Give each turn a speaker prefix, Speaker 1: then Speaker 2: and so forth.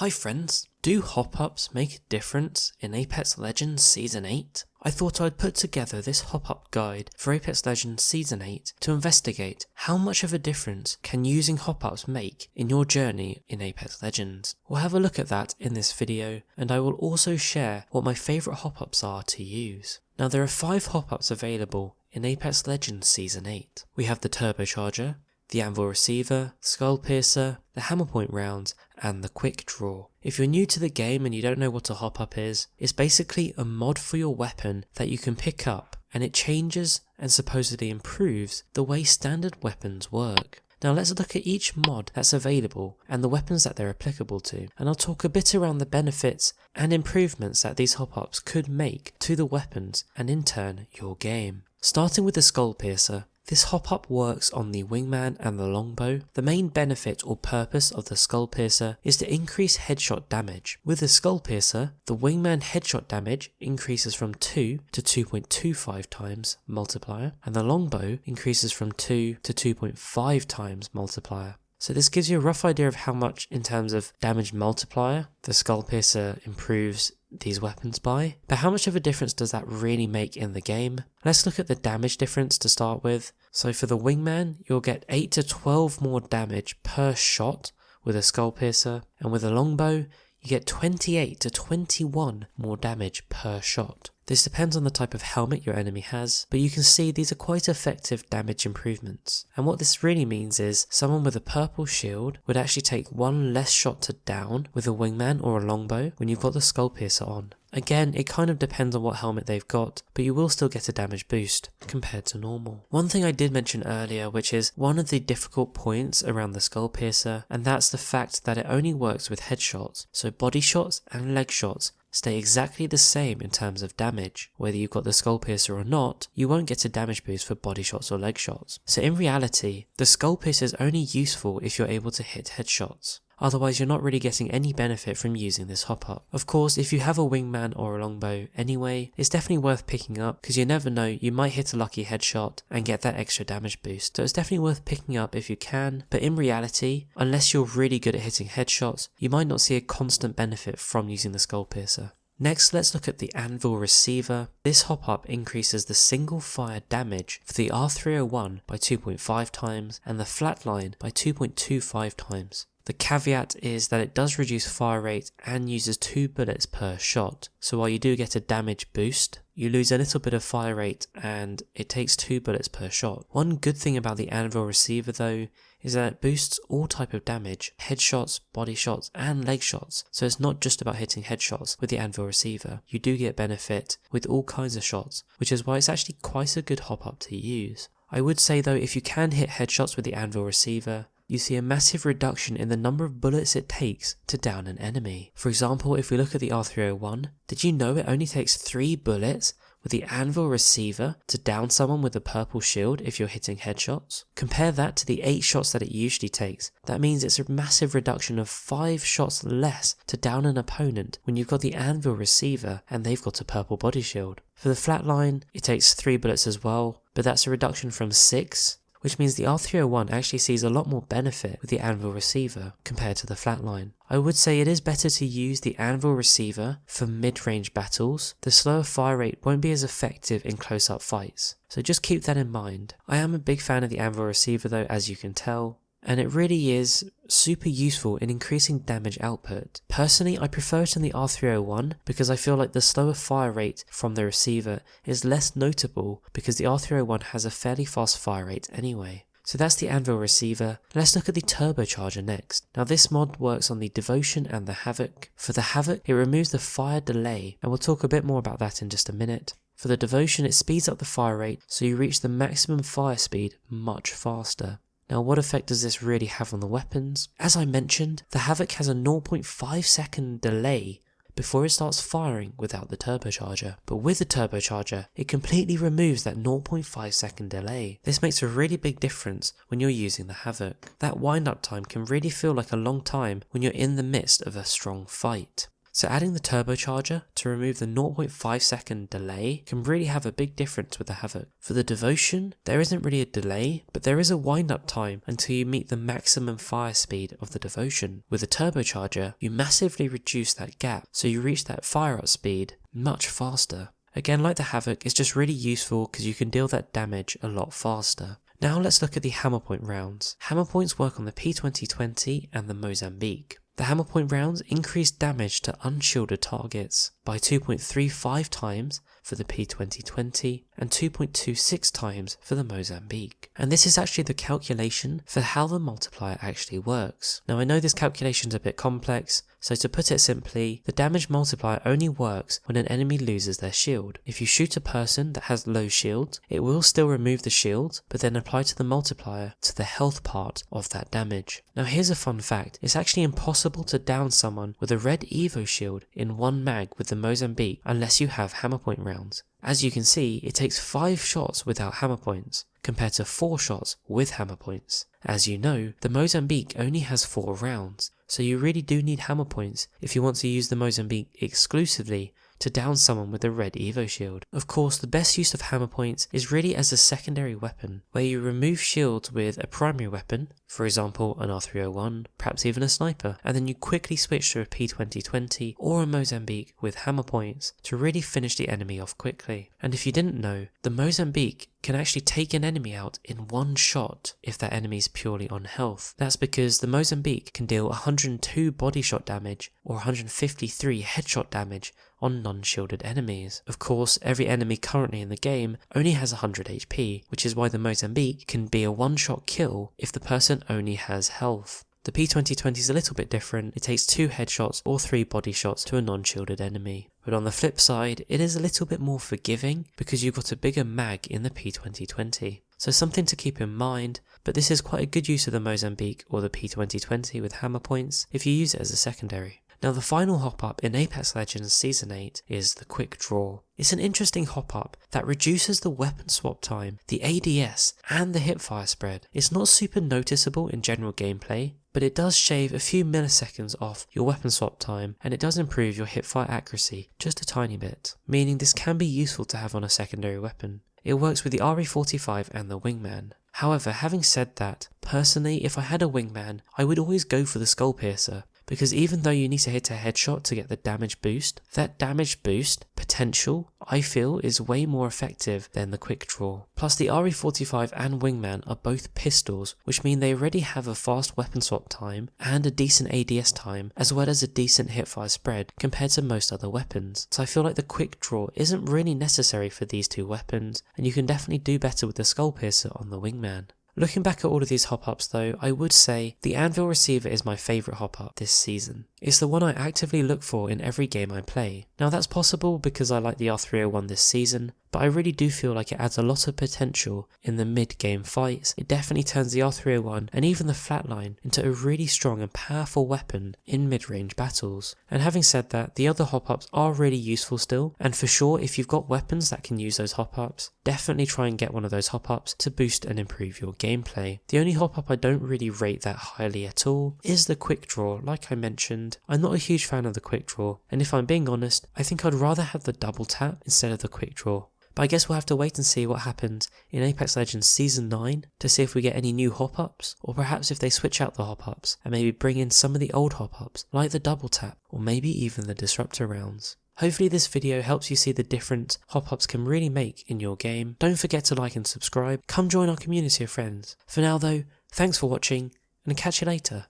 Speaker 1: Hi friends, do hop-ups make a difference in Apex Legends Season 8? I thought I'd put together this hop-up guide for Apex Legends Season 8 to investigate how much of a difference can using hop-ups make in your journey in Apex Legends. We'll have a look at that in this video, and I will also share what my favourite hop-ups are to use. Now there are 5 hop-ups available in Apex Legends Season 8. We have the Turbocharger, the Anvil Receiver, Skull Piercer, the Hammer Point rounds, and the Quick Draw. If you're new to the game and you don't know what a hop-up is, it's basically a mod for your weapon that you can pick up, and it changes and supposedly improves the way standard weapons work. Now let's look at each mod that's available and the weapons that they're applicable to, and I'll talk a bit around the benefits and improvements that these hop-ups could make to the weapons and in turn your game. Starting with the Skull Piercer, this hop-up works on the Wingman and the Longbow. The main benefit or purpose of the Skull Piercer is to increase headshot damage. With the Skull Piercer, the Wingman headshot damage increases from 2 to 2.25 times multiplier, and the Longbow increases from 2 to 2.5 times multiplier. So this gives you a rough idea of how much in terms of damage multiplier the Skull Piercer improves these weapons by, but how much of a difference does that really make in the game? Let's look at the damage difference to start with. So for the Wingman, you'll get 8 to 12 more damage per shot with a Skull Piercer, and with a Longbow, you get 28 to 21 more damage per shot. This depends on the type of helmet your enemy has, but you can see these are quite effective damage improvements. And what this really means is someone with a purple shield would actually take 1 less shot to down with a Wingman or a Longbow when you've got the Skull Piercer on. Again, it kind of depends on what helmet they've got, but you will still get a damage boost compared to normal. One thing I did mention earlier, which is one of the difficult points around the Skull Piercer, and that's the fact that it only works with headshots, so body shots and leg shots stay exactly the same in terms of damage. Whether you've got the Skull Piercer or not, you won't get a damage boost for body shots or leg shots. So in reality, the Skull Piercer is only useful if you're able to hit headshots. Otherwise you're not really getting any benefit from using this hop-up. Of course, if you have a Wingman or a Longbow anyway, it's definitely worth picking up because you never know, you might hit a lucky headshot and get that extra damage boost. So it's definitely worth picking up if you can, but in reality, unless you're really good at hitting headshots, you might not see a constant benefit from using the Skull Piercer. Next, let's look at the Anvil Receiver. This hop-up increases the single fire damage for the R301 by 2.5 times and the flatline by 2.25 times. The caveat is that it does reduce fire rate and uses 2 bullets per shot, so while you do get a damage boost, you lose a little bit of fire rate and it takes 2 bullets per shot. One good thing about the Anvil Receiver though is that it boosts all type of damage, headshots, body shots and leg shots, so it's not just about hitting headshots with the Anvil Receiver. You do get benefit with all kinds of shots, which is why it's actually quite a good hop-up to use. I would say though, if you can hit headshots with the Anvil Receiver, you see a massive reduction in the number of bullets it takes to down an enemy. For example, if we look at the R301, did you know it only takes 3 bullets with the Anvil Receiver to down someone with a purple shield if you're hitting headshots? Compare that to the 8 shots that it usually takes. That means it's a massive reduction of 5 shots less to down an opponent when you've got the Anvil Receiver and they've got a purple body shield. For the flatline, it takes 3 bullets as well, but that's a reduction from 6, which means the R301 actually sees a lot more benefit with the Anvil Receiver compared to the flatline. I would say it is better to use the Anvil Receiver for mid-range battles. The slower fire rate won't be as effective in close-up fights, so just keep that in mind. I am a big fan of the Anvil Receiver though, as you can tell, and it really is super useful in increasing damage output. Personally, I prefer it in the R301 because I feel like the slower fire rate from the receiver is less notable because the R301 has a fairly fast fire rate anyway. So that's the Anvil Receiver. Let's look at the Turbocharger next. Now this mod works on the Devotion and the Havoc. For the Havoc, it removes the fire delay, and we'll talk a bit more about that in just a minute. For the Devotion, it speeds up the fire rate so you reach the maximum fire speed much faster. Now what effect does this really have on the weapons? As I mentioned, the Havoc has a 0.5 second delay before it starts firing without the turbocharger. But with the turbocharger, it completely removes that 0.5 second delay. This makes a really big difference when you're using the Havoc. That wind up time can really feel like a long time when you're in the midst of a strong fight. So adding the turbocharger to remove the 0.5 second delay can really have a big difference with the Havoc. For the devotion, there isn't really a delay, but there is a wind up time until you meet the maximum fire speed of the devotion. With the turbocharger, you massively reduce that gap, so you reach that fire up speed much faster. Again, like the Havoc, it's just really useful because you can deal that damage a lot faster. Now let's look at the hammer point rounds. Hammer points work on the P2020 and the Mozambique. The hammer point rounds increase damage to unshielded targets by 2.35 times for the P2020 and 2.26 times for the Mozambique. And this is actually the calculation for how the multiplier actually works. Now I know this calculation is a bit complex, so to put it simply, the damage multiplier only works when an enemy loses their shield. If you shoot a person that has low shields, it will still remove the shield, but then apply to the multiplier to the health part of that damage. Now here's a fun fact, it's actually impossible to down someone with a red Evo shield in one mag with the Mozambique unless you have hammer point rounds. As you can see, it takes 5 shots without hammer points, compared to 4 shots with hammer points. As you know, the Mozambique only has 4 rounds, so you really do need hammer points if you want to use the Mozambique exclusively to down someone with a red Evo shield. Of course, the best use of hammer points is really as a secondary weapon, where you remove shields with a primary weapon, for example an R301, perhaps even a sniper, and then you quickly switch to a P2020 or a Mozambique with hammer points to really finish the enemy off quickly. And if you didn't know, the Mozambique can actually take an enemy out in one shot if that enemy is purely on health. That's because the Mozambique can deal 102 body shot damage or 153 headshot damage on non-shielded enemies. Of course, every enemy currently in the game only has 100 HP, which is why the Mozambique can be a one-shot kill if the person only has health. The P2020 is a little bit different, it takes 2 headshots or 3 body shots to a non-shielded enemy. But on the flip side, it is a little bit more forgiving because you've got a bigger mag in the P2020. So something to keep in mind, but this is quite a good use of the Mozambique or the P2020 with hammer points if you use it as a secondary. Now the final hop-up in Apex Legends Season 8 is the Quick Draw. It's an interesting hop-up that reduces the weapon swap time, the ADS, and the hipfire spread. It's not super noticeable in general gameplay, but it does shave a few milliseconds off your weapon swap time, and it does improve your hipfire accuracy just a tiny bit, meaning this can be useful to have on a secondary weapon. It works with the RE45 and the Wingman. However, having said that, personally if I had a Wingman, I would always go for the Skull Piercer, because even though you need to hit a headshot to get the damage boost, that damage boost potential I feel is way more effective than the Quick Draw. Plus the RE45 and Wingman are both pistols, which mean they already have a fast weapon swap time and a decent ADS time, as well as a decent hipfire spread compared to most other weapons. So I feel like the Quick Draw isn't really necessary for these two weapons, and you can definitely do better with the Skull Piercer on the Wingman. Looking back at all of these hop-ups though, I would say the Anvil Receiver is my favourite hop-up this season. It's the one I actively look for in every game I play. Now that's possible because I like the R301 this season, but I really do feel like it adds a lot of potential in the mid-game fights. It definitely turns the R301 and even the flatline into a really strong and powerful weapon in mid-range battles. And having said that, the other hop-ups are really useful still, and for sure if you've got weapons that can use those hop-ups, definitely try and get one of those hop-ups to boost and improve your gameplay. The only hop-up I don't really rate that highly at all is the Quick Draw, like I mentioned. I'm not a huge fan of the Quick Draw, and if I'm being honest, I think I'd rather have the double tap instead of the Quick Draw. But I guess we'll have to wait and see what happens in Apex Legends Season 9 to see if we get any new hop-ups, or perhaps if they switch out the hop-ups and maybe bring in some of the old hop-ups like the double tap or maybe even the disruptor rounds. Hopefully this video helps you see the difference hop-ups can really make in your game. Don't forget to like and subscribe. Come join our community of friends. For now though, thanks for watching and catch you later.